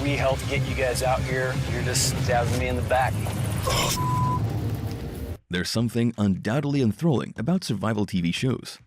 We helped get you guys out here. You're just stabbing me in the back. There's something undoubtedly enthralling about survival TV shows.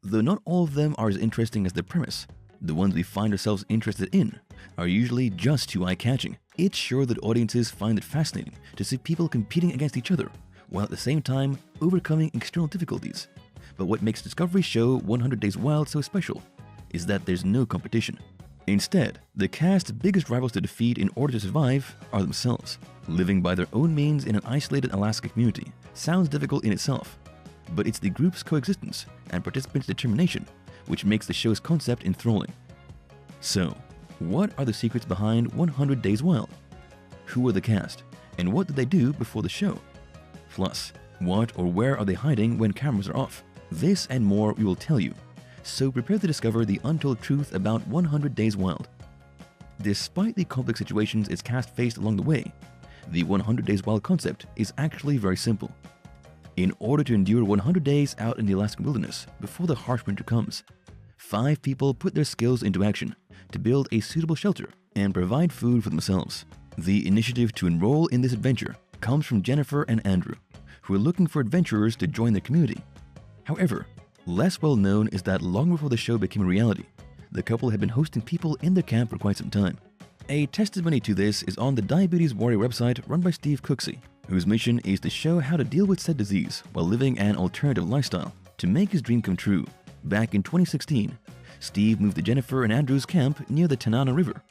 Though not all of them are as interesting as their premise, the ones we find ourselves interested in are usually just too eye-catching. It's sure that audiences find it fascinating to see people competing against each other, while at the same time overcoming external difficulties. But what makes Discovery's show 100 Days Wild so special is that there's no competition. Instead, the cast's biggest rivals to defeat in order to survive are themselves. Living by their own means in an isolated Alaska community sounds difficult in itself, but it's the group's coexistence and participants' determination which makes the show's concept enthralling. So, what are the secrets behind 100 Days Wild? Who are the cast, and what did they do before the show? Plus, what or where are they hiding when cameras are off? This and more we will tell you, so prepare to discover the untold truth about 100 Days Wild. Despite the complex situations its cast faced along the way, the 100 Days Wild concept is actually very simple. In order to endure 100 days out in the Alaskan wilderness before the harsh winter comes, 5 people put their skills into action to build a suitable shelter and provide food for themselves. The initiative to enroll in this adventure comes from Jennifer and Andrew, who are looking for adventurers to join their community. However, less well known is that long before the show became a reality, the couple had been hosting people in their camp for quite some time. A testimony to this is on the Diabetes Warrior website run by Steve Cooksey, whose mission is to show how to deal with said disease while living an alternative lifestyle to make his dream come true. Back in 2016, Steve moved to Jennifer and Andrew's camp near the Tanana River.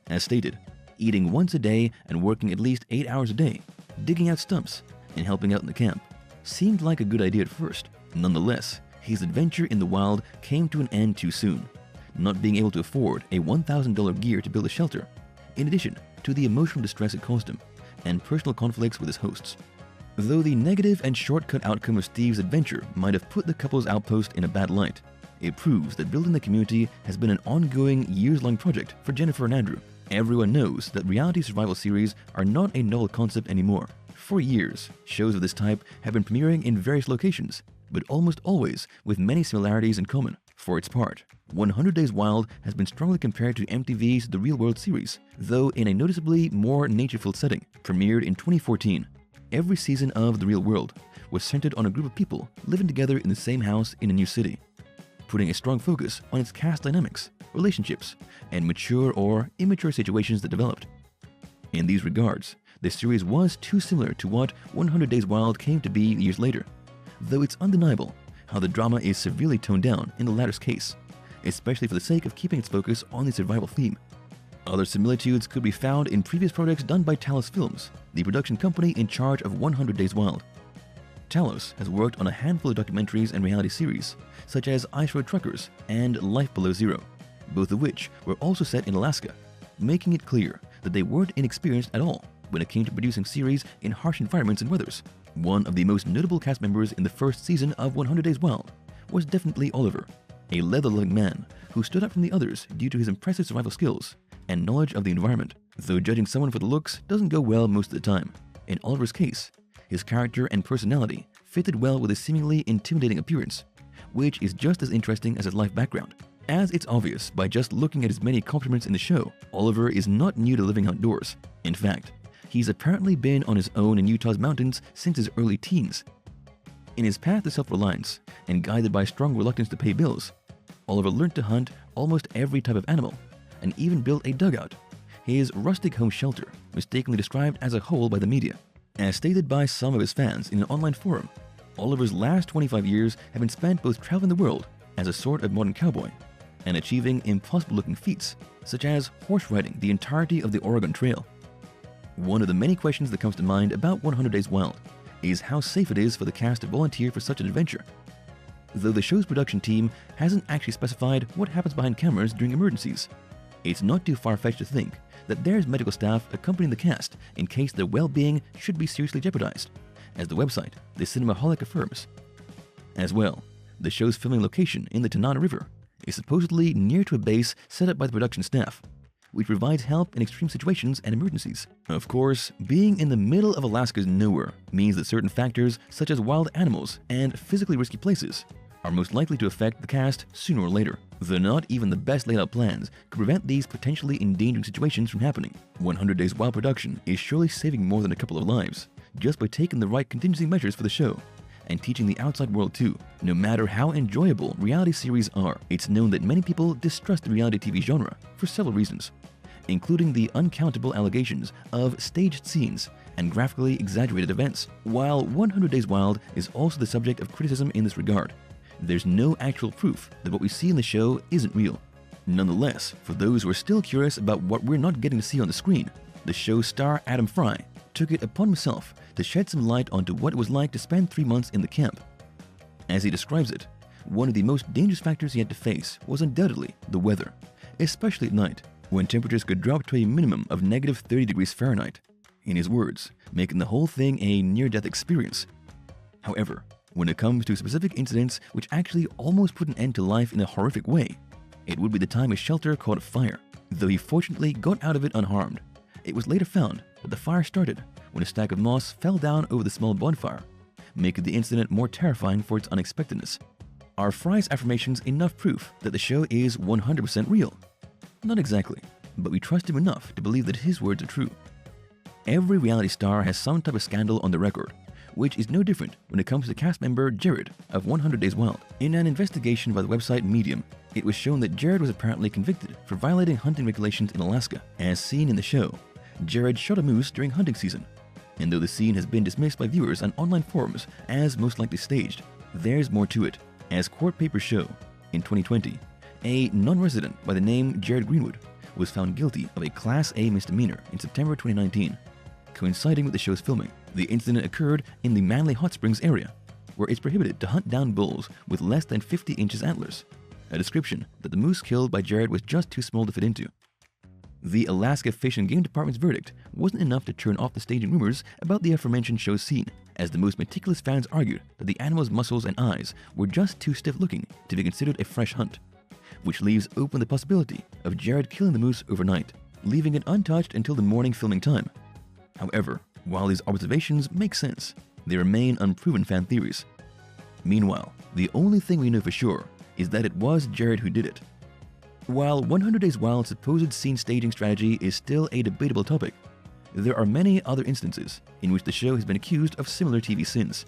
As stated, eating once a day and working at least 8 hours a day, digging out stumps, and helping out in the camp seemed like a good idea at first. Nonetheless, his adventure in the wild came to an end too soon, not being able to afford a $1,000 gear to build a shelter, in addition to the emotional distress it caused him and personal conflicts with his hosts. Though the negative and shortcut outcome of Steve's adventure might have put the couple's outpost in a bad light, it proves that building the community has been an ongoing, years-long project for Jennifer and Andrew. Everyone knows that reality survival series are not a novel concept anymore. For years, shows of this type have been premiering in various locations, but almost always with many similarities in common. For its part, 100 Days Wild has been strongly compared to MTV's The Real World series, though in a noticeably more nature-filled setting. Premiered in 2014, every season of The Real World was centered on a group of people living together in the same house in a new city, putting a strong focus on its cast dynamics, relationships, and mature or immature situations that developed. In these regards, the series was too similar to what 100 Days Wild came to be years later, though it's undeniable how the drama is severely toned down in the latter's case, especially for the sake of keeping its focus on the survival theme. Other similitudes could be found in previous projects done by Talos Films, the production company in charge of 100 Days Wild. Talos has worked on a handful of documentaries and reality series, such as Ice Road Truckers and Life Below Zero, both of which were also set in Alaska, making it clear that they weren't inexperienced at all when it came to producing series in harsh environments and weathers. One of the most notable cast members in the first season of 100 Days Wild was definitely Oliver, a leather-loving man who stood out from the others due to his impressive survival skills and knowledge of the environment. Though judging someone for the looks doesn't go well most of the time, in Oliver's case, his character and personality fitted well with his seemingly intimidating appearance, which is just as interesting as his life background. As it's obvious by just looking at his many accomplishments in the show, Oliver is not new to living outdoors. In fact, he's apparently been on his own in Utah's mountains since his early teens. In his path to self-reliance, and guided by strong reluctance to pay bills, Oliver learned to hunt almost every type of animal, and even built a dugout, his rustic home shelter, mistakenly described as a hole by the media. As stated by some of his fans in an online forum, Oliver's last 25 years have been spent both traveling the world as a sort of modern cowboy, and achieving impossible-looking feats, such as horse riding the entirety of the Oregon Trail. One of the many questions that comes to mind about 100 Days Wild is how safe it is for the cast to volunteer for such an adventure. Though the show's production team hasn't actually specified what happens behind cameras during emergencies, it's not too far-fetched to think that there's medical staff accompanying the cast in case their well-being should be seriously jeopardized, as the website, The Cinemaholic, affirms. As well, the show's filming location in the Tanana River is supposedly near to a base set up by the production staff, which provides help in extreme situations and emergencies. Of course, being in the middle of Alaska's nowhere means that certain factors such as wild animals and physically risky places are most likely to affect the cast sooner or later. Though not even the best laid out plans could prevent these potentially endangering situations from happening. 100 Days Wild production is surely saving more than a couple of lives just by taking the right contingency measures for the show and teaching the outside world too. No matter how enjoyable reality series are, it's known that many people distrust the reality TV genre for several reasons, including the uncountable allegations of staged scenes and graphically exaggerated events. While 100 Days Wild is also the subject of criticism in this regard, there's no actual proof that what we see in the show isn't real. Nonetheless, for those who are still curious about what we're not getting to see on the screen, the show's star Adam Fry took it upon himself to shed some light onto what it was like to spend 3 months in the camp. As he describes it, one of the most dangerous factors he had to face was undoubtedly the weather, especially at night, when temperatures could drop to a minimum of negative 30 degrees Fahrenheit, in his words, making the whole thing a near-death experience. However, when it comes to specific incidents which actually almost put an end to life in a horrific way, it would be the time his shelter caught fire. Though he fortunately got out of it unharmed, it was later found that the fire started when a stack of moss fell down over the small bonfire, making the incident more terrifying for its unexpectedness. Are Fry's affirmations enough proof that the show is 100% real? Not exactly, but we trust him enough to believe that his words are true. Every reality star has some type of scandal on the record, which is no different when it comes to cast member Jared of 100 Days Wild. In an investigation by the website Medium, it was shown that Jared was apparently convicted for violating hunting regulations in Alaska. As seen in the show, Jared shot a moose during hunting season, and though the scene has been dismissed by viewers on online forums as most likely staged, there's more to it. As court papers show, in 2020, a non-resident by the name Jared Greenwood was found guilty of a Class A misdemeanor in September 2019. Coinciding with the show's filming, the incident occurred in the Manly Hot Springs area, where it's prohibited to hunt down bulls with less than 50 inches antlers, a description that the moose killed by Jared was just too small to fit into. The Alaska Fish and Game Department's verdict wasn't enough to turn off the staging rumors about the aforementioned show's scene, as the most meticulous fans argued that the animal's muscles and eyes were just too stiff-looking to be considered a fresh hunt, which leaves open the possibility of Jared killing the moose overnight, leaving it untouched until the morning filming time. However, while these observations make sense, they remain unproven fan theories. Meanwhile, the only thing we know for sure is that it was Jared who did it. While 100 Days Wild's supposed scene staging strategy is still a debatable topic, there are many other instances in which the show has been accused of similar TV sins.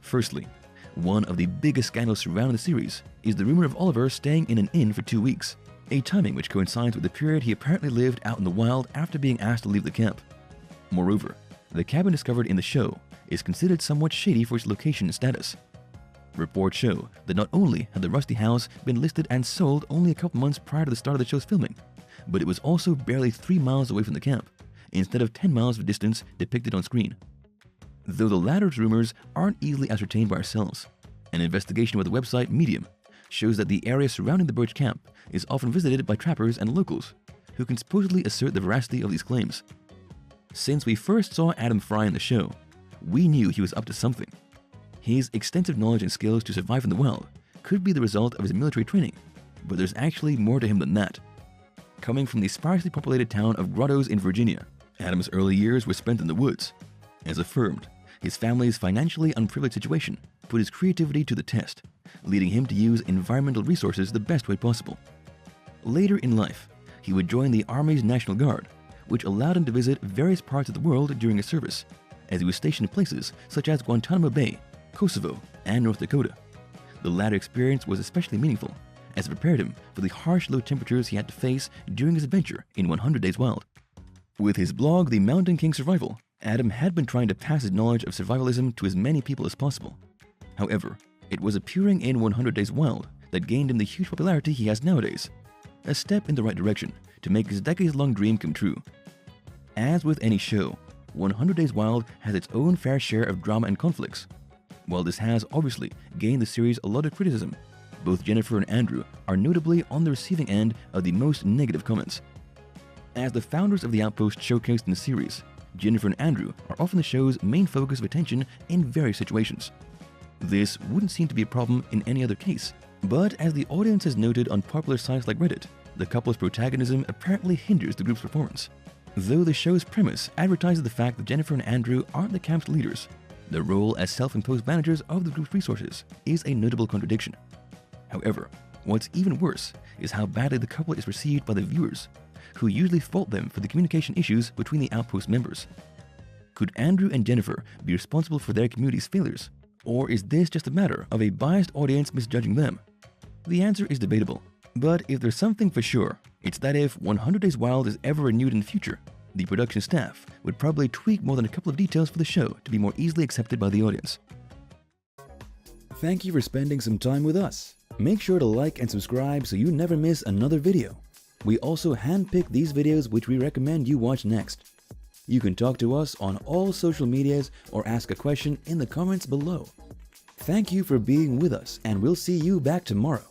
Firstly, one of the biggest scandals surrounding the series is the rumor of Oliver staying in an inn for 2 weeks, a timing which coincides with the period he apparently lived out in the wild after being asked to leave the camp. Moreover, the cabin discovered in the show is considered somewhat shady for its location and status. Reports show that not only had the rusty house been listed and sold only a couple months prior to the start of the show's filming, but it was also barely 3 miles away from the camp, instead of 10 miles of distance depicted on screen. Though the latter's rumors aren't easily ascertained by ourselves, an investigation with the website Medium shows that the area surrounding the Birch camp is often visited by trappers and locals, who can supposedly assert the veracity of these claims. Since we first saw Adam Fry in the show, we knew he was up to something. His extensive knowledge and skills to survive in the wild could be the result of his military training, but there's actually more to him than that. Coming from the sparsely populated town of Grottoes in Virginia, Adam's early years were spent in the woods. As affirmed, his family's financially unprivileged situation put his creativity to the test, leading him to use environmental resources the best way possible. Later in life, he would join the Army's National Guard, which allowed him to visit various parts of the world during his service, as he was stationed in places such as Guantanamo Bay, Kosovo, and North Dakota. The latter experience was especially meaningful, as it prepared him for the harsh low temperatures he had to face during his adventure in 100 Days Wild. With his blog, The Mountain King Survival, Adam had been trying to pass his knowledge of survivalism to as many people as possible. However, it was appearing in 100 Days Wild that gained him the huge popularity he has nowadays, a step in the right direction to make his decades-long dream come true. As with any show, 100 Days Wild has its own fair share of drama and conflicts. While this has obviously gained the series a lot of criticism, both Jennifer and Andrew are notably on the receiving end of the most negative comments. As the founders of the Outpost showcased in the series, Jennifer and Andrew are often the show's main focus of attention in various situations. This wouldn't seem to be a problem in any other case, but as the audience has noted on popular sites like Reddit, the couple's protagonism apparently hinders the group's performance. Though the show's premise advertises the fact that Jennifer and Andrew aren't the camp's leaders, their role as self-imposed managers of the group's resources is a notable contradiction. However, What's even worse is how badly the couple is received by the viewers, who usually fault them for the communication issues between the Outpost members. Could Andrew and Jennifer be responsible for their community's failures? Or is this just a matter of a biased audience misjudging them? The answer is debatable, but if there's something for sure, it's that if 100 Days Wild is ever renewed in the future, the production staff would probably tweak more than a couple of details for the show to be more easily accepted by the audience. Thank you for spending some time with us. Make sure to like and subscribe so you never miss another video. We also handpick these videos which we recommend you watch next. You can talk to us on all social medias or ask a question in the comments below. Thank you for being with us, and we'll see you back tomorrow.